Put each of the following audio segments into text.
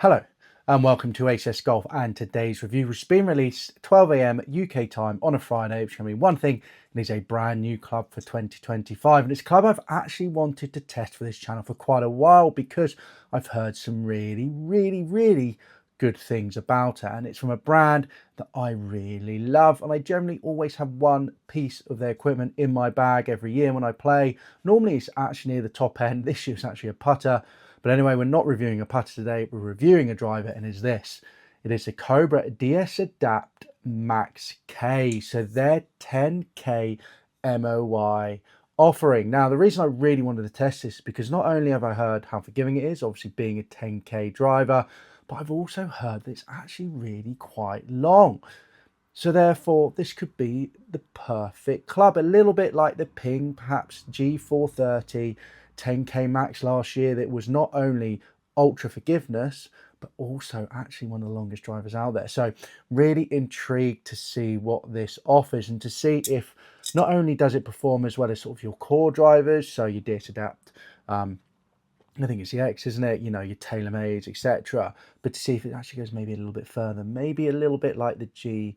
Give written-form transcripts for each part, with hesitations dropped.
Hello and welcome to ACS Golf and today's review, which has been released 12 AM UK time on a Friday, which can be one thing, and is a brand new club for 2025. And it's a club I've actually wanted to test for this channel for quite a while because I've heard some really good things about it, and it's from a brand that I really love, and I generally always have one piece of their equipment in my bag every year when I play. Normally it's actually near the top end. This year it's actually a putter. But anyway, we're not reviewing a putter today, we're reviewing a driver, and is this. It is the Cobra Darkspeed Max K. So their 10K MOI offering. Now, the reason I really wanted to test this is because not only have I heard how forgiving it is, obviously being a 10K driver, but I've also heard that it's actually really quite long. So therefore, this could be the perfect club. A little bit like the Ping, perhaps G430 10K Max last year, that was not only ultra forgiveness, but also actually one of the longest drivers out there. So really intrigued to see what this offers and to see if not only does it perform as well as sort of your core drivers, so your Darkspeed, I think it's the X, isn't it? You know, your TaylorMades, etc. But to see if it actually goes maybe a little bit further, maybe a little bit like the G430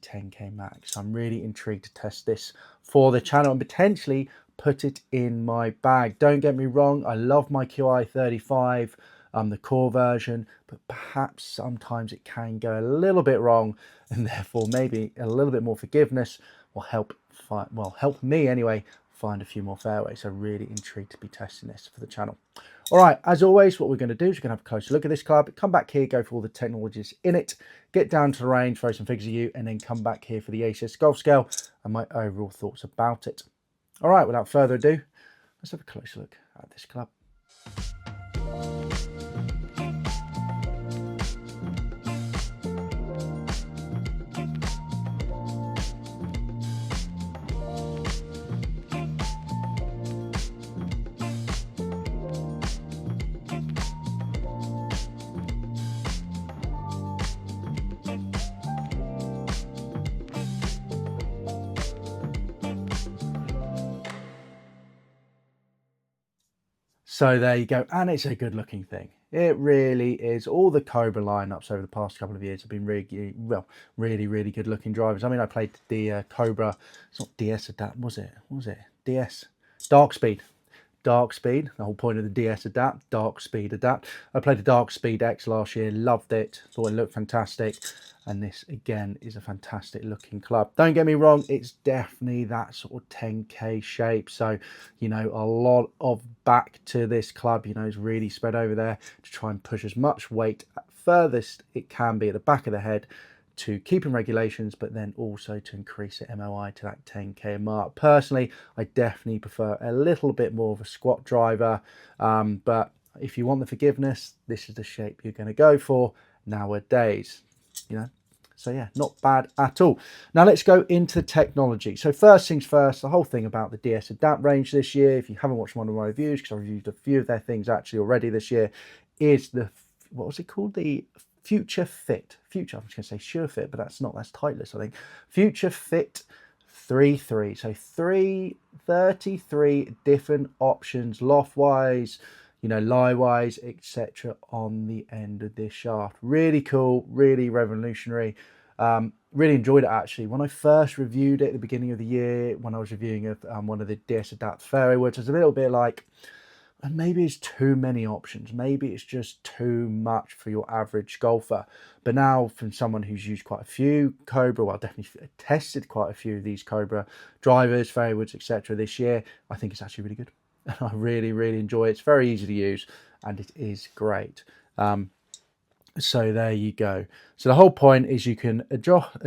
10K Max. I'm really intrigued to test this for the channel and potentially put it in my bag. Don't get me wrong, I love my QI35, the core version, but perhaps sometimes it can go a little bit wrong, and therefore maybe a little bit more forgiveness will help me anyway find a few more fairways. So really intrigued to be testing this for the channel. All right, as always, what we're going to do is we're going to have a closer look at this club, come back here, go for all the technologies in it, get down to the range, throw some figures at you, and then come back here for the ACS Golf Scale and my overall thoughts about it. All right, without further ado, let's have a closer look at this club. So there you go, and it's a good looking thing. It really is. All the Cobra lineups over the past couple of years have been really good looking drivers. I mean, I played the Cobra, it's not DS Adapt, was it? What was it? DS Darkspeed. Darkspeed, the whole point of the DS Adapt, Darkspeed Adapt. I played the Darkspeed X last year, loved it, thought it looked fantastic. And this again is a fantastic looking club. Don't get me wrong, it's definitely that sort of 10K shape. So, you know, a lot of back to this club, you know, is really spread over there to try and push as much weight furthest it can be at the back of the head to keep in regulations, but then also to increase the MOI to that 10K mark. Personally, I definitely prefer a little bit more of a squat driver, but if you want the forgiveness, this is the shape you're going to go for nowadays, you know. So yeah, not bad at all. Now let's go into technology. So first things first, the whole thing about the DS Adapt range this year, if you haven't watched one of my reviews, because I reviewed a few of their things actually already this year, is the, what was it called? The Future Fit. Future, I was going to say Sure Fit, but that's Titleist, I think. Future Fit 33. So 33 different options, loft-wise, you know, lie-wise, etc. on the end of this shaft. Really cool, really revolutionary. Really enjoyed it actually. When I first reviewed it at the beginning of the year, when I was reviewing one of the DS Adapt fairway woods, I was a little bit like, maybe it's too many options. Maybe it's just too much for your average golfer. But now, from someone who's used quite a few Cobra, well, definitely tested quite a few of these Cobra drivers, fairway woods, etc. this year, I think it's actually really good. I really enjoy it. It's very easy to use and it is great. So there you go. So the whole point is you can adjust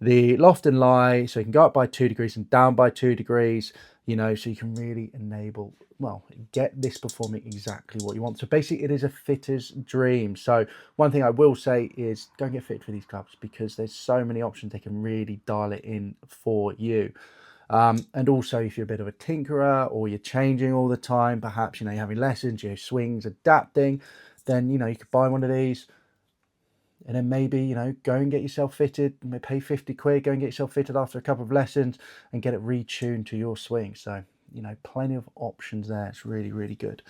the loft and lie, so you can go up by 2 degrees and down by 2 degrees, you know, so you can really enable, well, get this performing exactly what you want. So basically it is a fitter's dream. So one thing I will say is go and get fit for these clubs because there's so many options, they can really dial it in for you. And also if you're a bit of a tinkerer or you're changing all the time, perhaps, you know, you're having lessons, your swings adapting, then, you know, you could buy one of these and then maybe, you know, go and get yourself fitted, pay 50 quid, go and get yourself fitted after a couple of lessons and get it retuned to your swing. So, you know, plenty of options there. It's really good.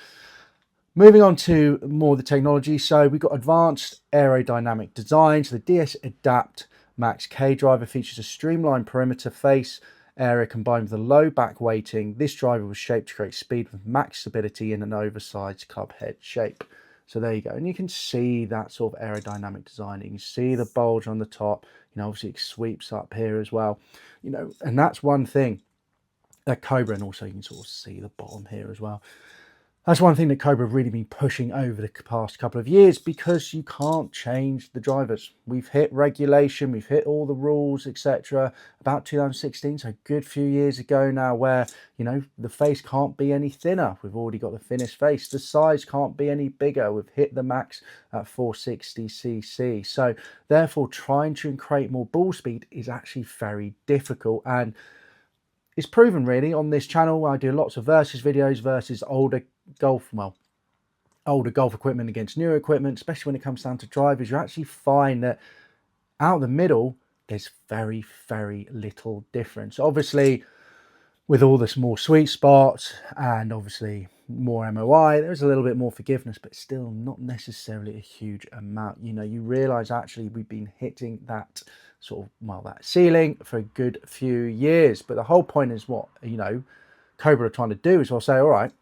Moving on to more of the technology. So we've got advanced aerodynamic design. So the DS Adapt Max K driver features a streamlined perimeter face area combined with a low back weighting. This driver was shaped to create speed with max stability in an oversized club head shape. So there you go. And you can see that sort of aerodynamic design. You can see the bulge on the top. Obviously it sweeps up here as well. And that's one thing that Cobra, and also you can sort of see the bottom here as well. That's one thing that Cobra have really been pushing over the past couple of years, because you can't change the drivers. We've hit regulation, we've hit all the rules, etc. about 2016, so a good few years ago now, where, the face can't be any thinner. We've already got the finished face. The size can't be any bigger. We've hit the max at 460cc. So therefore, trying to create more ball speed is actually very difficult. And it's proven really on this channel. I do lots of versus videos versus older golf equipment against newer equipment, especially when it comes down to drivers. You actually find that out the middle, there's very, very little difference. Obviously, with all this more sweet spots and obviously more MOI, there's a little bit more forgiveness, but still not necessarily a huge amount. You realize actually we've been hitting that sort of, that ceiling for a good few years. But the whole point is what, Cobra are trying to do is, well, say, all right,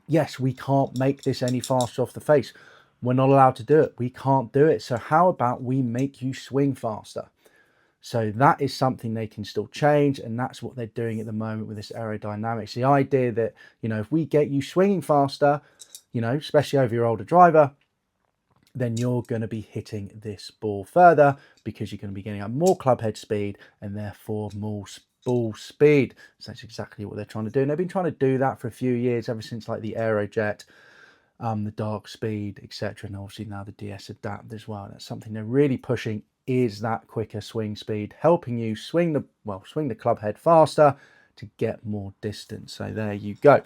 yes, we can't make this any faster off the face. We're not allowed to do it. We can't do it. So how about we make you swing faster? So that is something they can still change, and that's what they're doing at the moment with this aerodynamics. The idea that, if we get you swinging faster, especially over your older driver, then you're going to be hitting this ball further, because you're going to be getting up more club head speed and therefore more ball speed. So that's exactly what they're trying to do. And they've been trying to do that for a few years, ever since like the Aerojet, the Darkspeed, etc. And obviously now the DS Adapt as well. That's something they're really pushing, is that quicker swing speed, helping you swing the club head faster to get more distance. So there you go.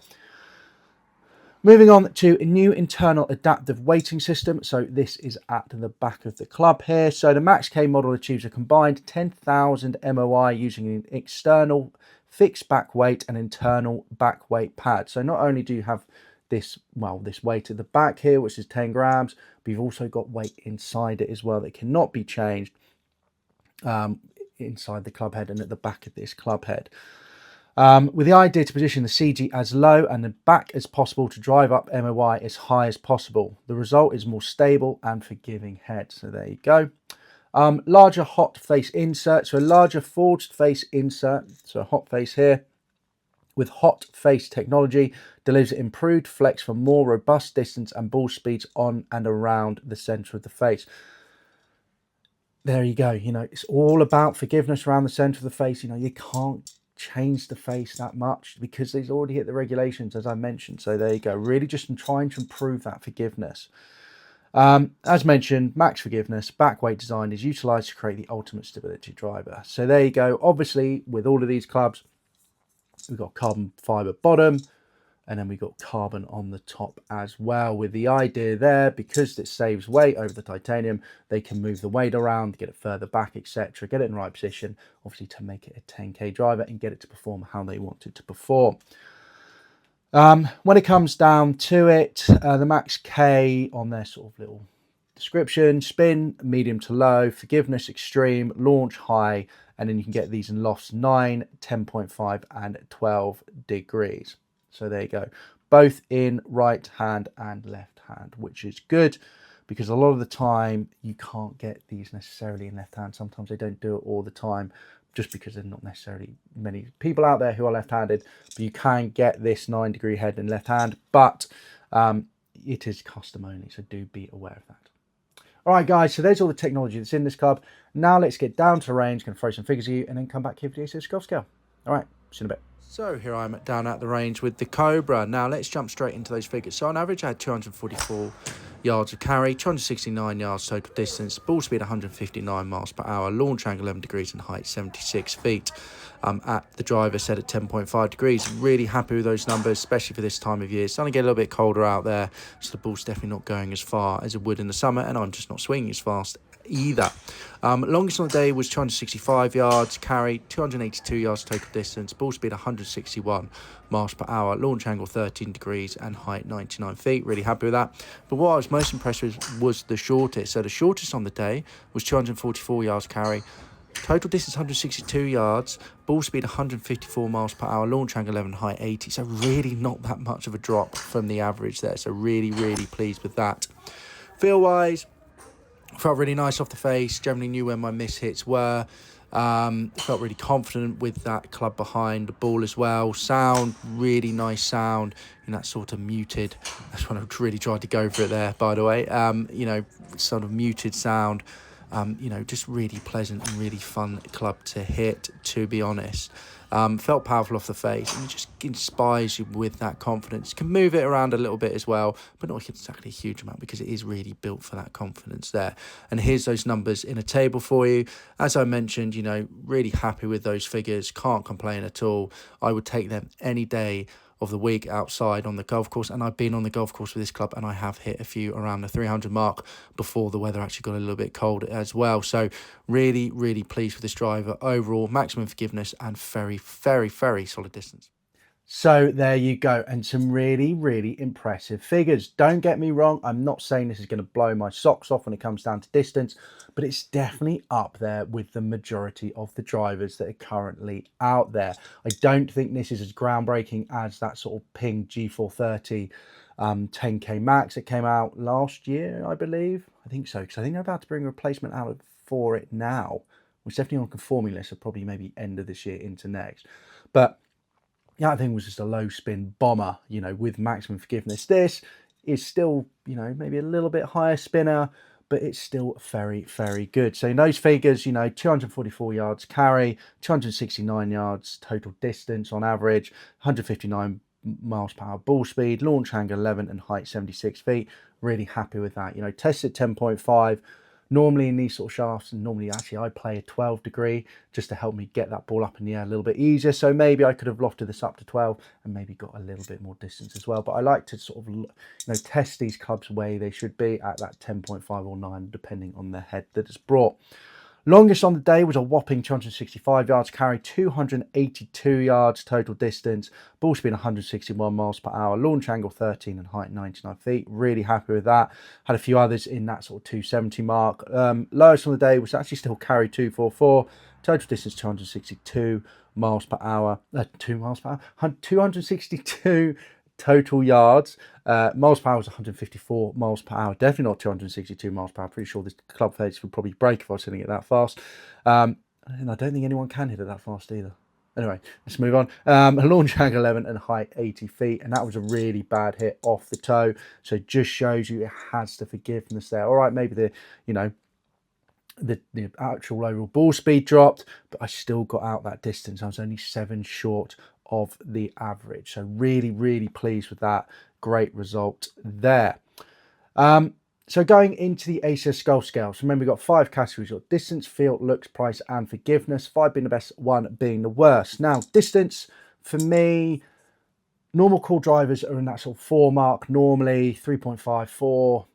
Moving on to a new internal adaptive weighting system. So this is at the back of the club here. So the Max K model achieves a combined 10,000 MOI using an external fixed back weight and internal back weight pad. So not only do you have this weight at the back here, which is 10 grams, but you've also got weight inside it as well that cannot be changed inside the club head and at the back of this club head. With the idea to position the CG as low and the back as possible to drive up MOI as high as possible. The result is more stable and forgiving head. So there you go. Larger hot face insert. So a larger forged face insert. So a hot face here with hot face technology delivers improved flex for more robust distance and ball speeds on and around the center of the face. There you go. It's all about forgiveness around the center of the face. You can't change the face that much because they've already hit the regulations, as I mentioned. So there you go, really just trying to improve that forgiveness. As mentioned, max forgiveness back weight design is utilized to create the ultimate stability driver. So there you go. Obviously with all of these clubs, we've got carbon fiber bottom, and then we got carbon on the top as well, with the idea there, because it saves weight over the titanium, they can move the weight around, get it further back, etc., get it in the right position, obviously to make it a 10k driver and get it to perform how they want it to perform. When it comes down to it, the Max K on their sort of little description: spin medium to low, forgiveness extreme, launch high, and then you can get these in lofts 9, 10.5 and 12 degrees. So there you go, both in right hand and left hand, which is good, because a lot of the time you can't get these necessarily in left hand. Sometimes they don't do it all the time, just because there's not necessarily many people out there who are left-handed. But you can get this 9-degree head in left hand, but it is custom only, so do be aware of that. All right, guys, so there's all the technology that's in this club. Now let's get down to the range, going to throw some figures at you, and then come back here for the ACS Golf scale. All right, see you in a bit. So here I am down at the range with the Cobra. Now let's jump straight into those figures. So on average I had 244 yards of carry, 269 yards total distance, ball speed 159 miles per hour, launch angle 11 degrees and height 76 feet. At the driver set at 10.5 degrees. Really happy with those numbers, especially for this time of year. It's starting to get a little bit colder out there, so the ball's definitely not going as far as it would in the summer, and I'm just not swinging as fast either. Longest on the day was 265 yards, carry 282 yards total distance, ball speed 161 miles per hour, launch angle 13 degrees and height 99 feet. Really happy with that. But what I was most impressed with was the shortest. So the shortest on the day was 244 yards carry, total distance 162 yards, ball speed 154 miles per hour, launch angle 11, height 80. So really not that much of a drop from the average there. So really pleased with that. Feel-wise, felt really nice off the face. Generally knew where my miss hits were. Felt really confident with that club behind the ball as well. Sound, really nice sound in that sort of muted. That's when I really tried to go for it there, by the way. Sort of muted sound. Just really pleasant and really fun club to hit, to be honest. Felt powerful off the face, and it just inspires you with that confidence. You can move it around a little bit as well, but not exactly a huge amount because it is really built for that confidence there. And here's those numbers in a table for you. As I mentioned, really happy with those figures. Can't complain at all. I would take them any day of the week outside on the golf course, and I've been on the golf course with this club and I have hit a few around the 300 mark before the weather actually got a little bit cold as well. So really pleased with this driver overall. Maximum forgiveness and very solid distance. So there you go, and some really impressive figures. Don't get me wrong, I'm not saying this is going to blow my socks off when it comes down to distance, but it's definitely up there with the majority of the drivers that are currently out there. I don't think this is as groundbreaking as that sort of Ping G430 10K Max that came out last year, I believe. I think so, because I think they're about to bring a replacement out for it now. It's definitely on conforming list, so probably maybe end of this year into next. But yeah, I think it was just a low spin bomber, with maximum forgiveness. This is still, maybe a little bit higher spinner, but it's still very good. So in those figures, 244 yards carry, 269 yards total distance on average, 159 miles per hour ball speed, launch angle 11 and height 76 feet. Really happy with that. Tested 10.5. Normally in these sort of shafts, and normally actually I play a 12 degree just to help me get that ball up in the air a little bit easier. So maybe I could have lofted this up to 12 and maybe got a little bit more distance as well. But I like to sort of, test these clubs where they should be at that 10.5 or 9, depending on the head that it's brought. Longest on the day was a whopping 265 yards carry, 282 yards total distance, ball speed 161 miles per hour, launch angle 13 and height 99 feet. Really happy with that. Had a few others in that sort of 270 mark. Lowest on the day was actually still carry 244, total distance 262 miles per hour, 2 miles per hour, 262 total yards. Miles per hour was 154 miles per hour. Definitely not 262 miles per hour. Pretty sure this club face would probably break if I was hitting it that fast. And I don't think anyone can hit it that fast either. Anyway, let's move on. Launch angle 11 and height 80 feet. And that was a really bad hit off the toe. So it just shows you it has the forgiveness there. All right, maybe the actual overall ball speed dropped, but I still got out that distance. I was only 7 short of the average. So really pleased with that. Great result there. So going into the ACS Golf scale, so remember we've got 5 categories. We've got distance, feel, looks, price and forgiveness. 5 being the best, 1 being the worst. Now distance for me, normal core drivers are in that sort of 4 mark normally, 3.5, 4.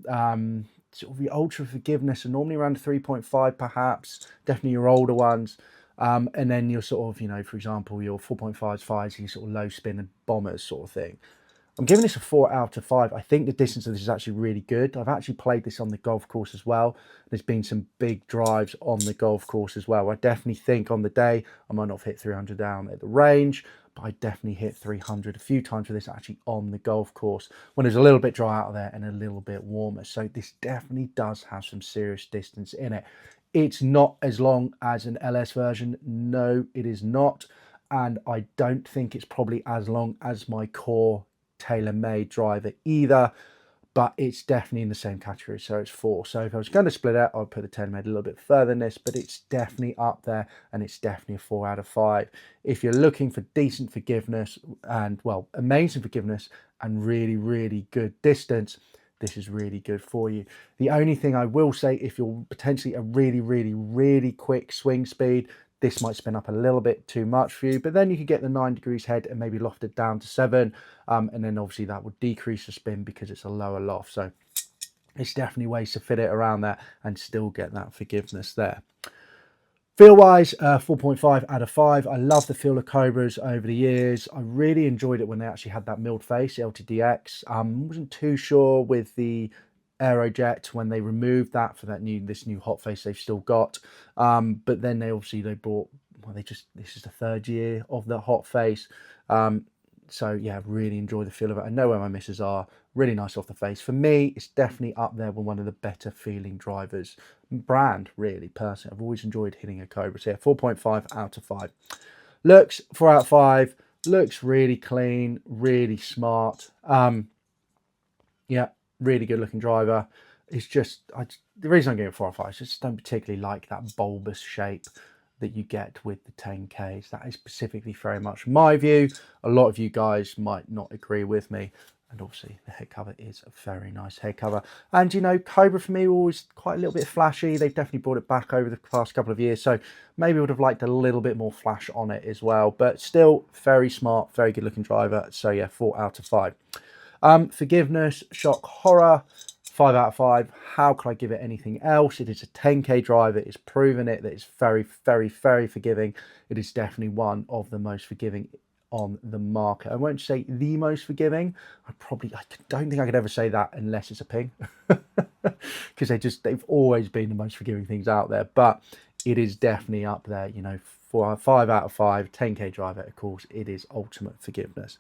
Sort of the ultra forgiveness are normally around 3.5 perhaps, definitely your older ones. And then your sort of, for example, your 4.5s, 5s, your sort of low spin and bombers sort of thing. I'm giving this a 4 out of 5. I think the distance of this is actually really good. I've actually played this on the golf course as well. There's been some big drives on the golf course as well. I definitely think on the day, I might not have hit 300 down at the range, but I definitely hit 300 a few times with this actually on the golf course when it was a little bit dry out there and a little bit warmer. So this definitely does have some serious distance in it. It's not as long as an LS version. No, it is not. And I don't think it's probably as long as my core tailor-made driver either, but it's definitely in the same category, so it's 4. So if I was going to split it, I'd put the tailor-made a little bit further than this, but it's definitely up there and it's definitely a 4 out of 5. If you're looking for decent forgiveness and, well, amazing forgiveness and really good distance, this is really good for you. The only thing I will say, if you're potentially a really quick swing speed, this might spin up a little bit too much for you, but then you could get the 9 degrees head and maybe loft it down to 7. And then obviously that would decrease the spin because it's a lower loft. So It's definitely ways to fit it around there and still get that forgiveness there. Feel-wise, 4.5 out of 5. I love the feel of Cobras over the years. I really enjoyed it when they actually had that milled face, LTDX. Wasn't too sure with the Aerojet when they removed that for this new hot face they've still got. But then they brought, well, this is the 3rd year of the hot face. So yeah, really enjoy the feel of it. I know where my misses are. Really nice off the face. For me, it's definitely up there with one of the better feeling drivers. Brand, really, personally. I've always enjoyed hitting a Cobra. So yeah, 4.5 out of 5. Looks, 4 out of 5. Looks really clean, really smart. Yeah, really good looking driver. It's just, the reason I'm giving it 4 out of 5 is just don't particularly like that bulbous shape that you get with the 10Ks. That is specifically very much my view. A lot of you guys might not agree with me. And obviously the head cover is a very nice head cover. And you know, Cobra for me always quite a little bit flashy. They've definitely brought it back over the past couple of years. So maybe would have liked a little bit more flash on it as well. But still very smart, very good looking driver. So yeah, 4 out of 5. Forgiveness, shock, horror, 5 out of 5. How could I give it anything else? It is a 10K driver. It's proven it that it's very, very, very forgiving. It is definitely one of the most forgiving on the market. I won't say the most forgiving. I don't think I could ever say that unless it's a Ping, because they've always been the most forgiving things out there. But it is definitely up there. You know, 5 out of 5, 10K driver. Of course, it is ultimate forgiveness.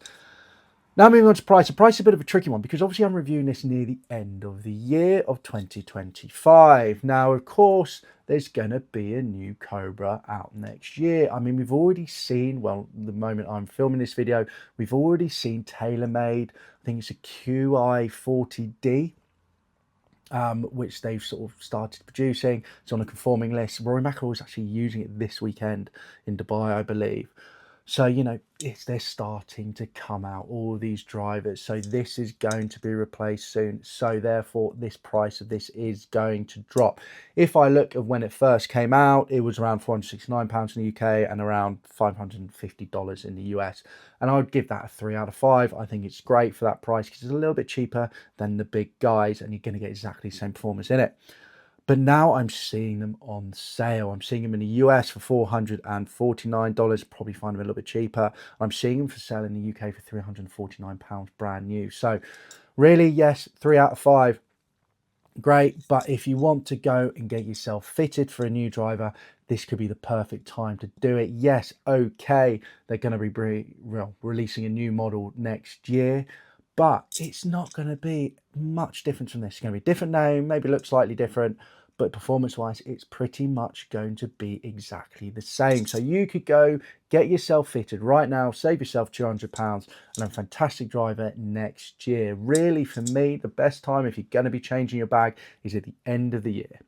Now moving on to price. The price is a bit of a tricky one because obviously I'm reviewing this near the end of the year of 2025. Now, of course, there's going to be a new Cobra out next year. I mean, we've already seen, well, the moment I'm filming this video, we've already seen TaylorMade. I think it's a QI40D, which they've sort of started producing. It's on a conforming list. Rory McIlroy is actually using it this weekend in Dubai, I believe. So, you know, they're starting to come out, all these drivers. So this is going to be replaced soon. So therefore, this price of this is going to drop. If I look at when it first came out, it was around £469 in the UK and around $550 in the US. And I would give that a 3 out of 5. I think it's great for that price because it's a little bit cheaper than the big guys and you're going to get exactly the same performance in it. But now I'm seeing them on sale. I'm seeing them in the US for $449, probably find them a little bit cheaper. I'm seeing them for sale in the UK for £349 brand new. So really, yes, 3 out of 5. Great. But if you want to go and get yourself fitted for a new driver, this could be the perfect time to do it. Yes, okay, they're going to be releasing a new model next year, but it's not going to be much different from this. It's going to be a different name, maybe look slightly different, but performance-wise, it's pretty much going to be exactly the same. So you could go get yourself fitted right now, save yourself £200 and have a fantastic driver next year. Really, for me, the best time if you're going to be changing your bag is at the end of the year.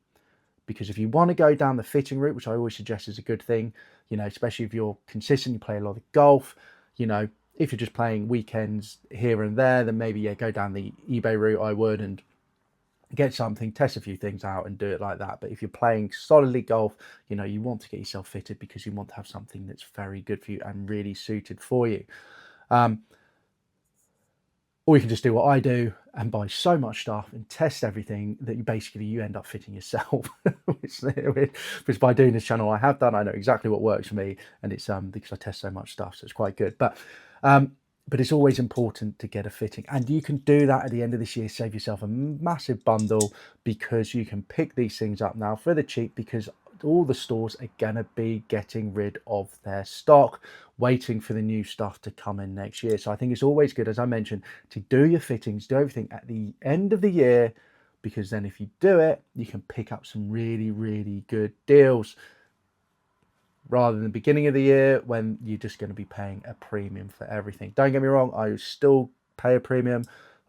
Because if you want to go down the fitting route, which I always suggest is a good thing, you know, especially if you're consistent, you play a lot of golf, you know, if you're just playing weekends here and there, then maybe, yeah, go down the eBay route, I would, and get something, test a few things out and do it like that. But if you're playing solidly golf, you know, you want to get yourself fitted because you want to have something that's very good for you and really suited for you. Or you can just do what I do and buy so much stuff and test everything that you end up fitting yourself. which by doing this channel I have done. I know exactly what works for me, and it's because I test so much stuff, so it's quite good. But it's always important to get a fitting, and you can do that at the end of this year. Save yourself a massive bundle because you can pick these things up now for the cheap, because all the stores are gonna be getting rid of their stock, waiting for the new stuff to come in next year. So I think it's always good, as I mentioned, to do your fittings, do everything at the end of the year, because then if you do it, you can pick up some really, really good deals, rather than the beginning of the year when you're just going to be paying a premium for everything. Don't get me wrong, I will still pay a premium.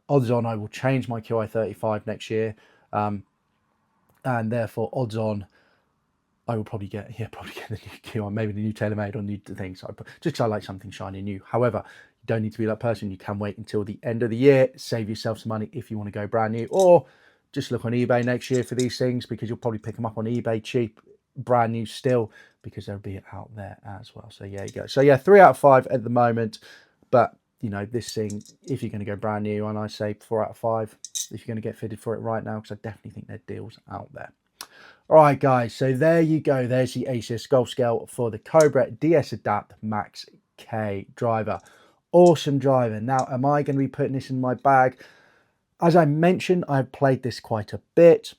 Odds on I will change my QI35 next year, and therefore odds on I will probably get the new QI, maybe the new TaylorMade or new things. So just because I like something shiny new. However, you don't need to be that person. You can wait until the end of the year, save yourself some money if you want to go brand new, or just look on eBay next year for these things, because you'll probably pick them up on eBay cheap, brand new still, because they'll be out there as well. So yeah, you go. So yeah, 3 out of 5 at the moment, but you know, this thing, if you're going to go brand new, and I say 4 out of 5 if you're going to get fitted for it right now, because I definitely think there are deals out there. All right, guys, so there you go. There's the ACS Golf scale for the Cobra DS Adapt Max K driver. Awesome driver. Now, am I going to be putting this in my bag? As I mentioned, I've played this quite a bit.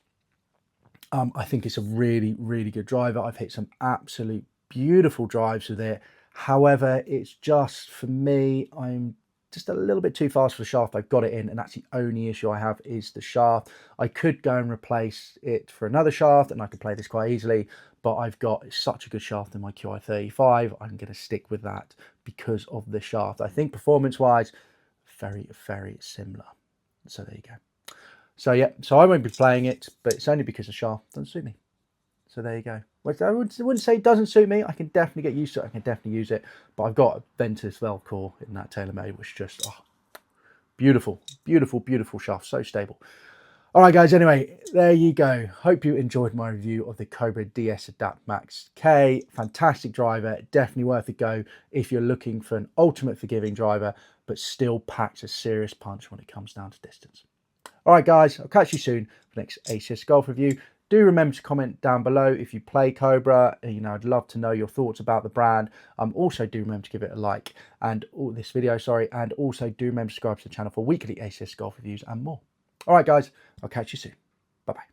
I think it's a really, really good driver. I've hit some absolute beautiful drives with it. However, it's just, for me, I'm just a little bit too fast for the shaft I've got it in, and that's the only issue I have is the shaft. I could go and replace it for another shaft, and I could play this quite easily, but I've got such a good shaft in my QI35, I'm going to stick with that because of the shaft. I think performance-wise, very, very similar. So there you go. So yeah, so I won't be playing it, but it's only because the shaft doesn't suit me. So there you go. Which I wouldn't say it doesn't suit me. I can definitely get used to it. I can definitely use it. But I've got a Ventus Velcro in that TaylorMade, which just, oh, beautiful, beautiful, beautiful shaft. So stable. All right, guys. Anyway, there you go. Hope you enjoyed my review of the Cobra DS Adapt Max K. Fantastic driver. Definitely worth a go if you're looking for an ultimate forgiving driver, but still packs a serious punch when it comes down to distance. All right, guys, I'll catch you soon for the next ACS Golf review. Do remember to comment down below if you play Cobra. You know, I'd love to know your thoughts about the brand. Also, do remember to give it a like and this video, and also do remember to subscribe to the channel for weekly ACS Golf reviews and more. All right, guys, I'll catch you soon. Bye-bye.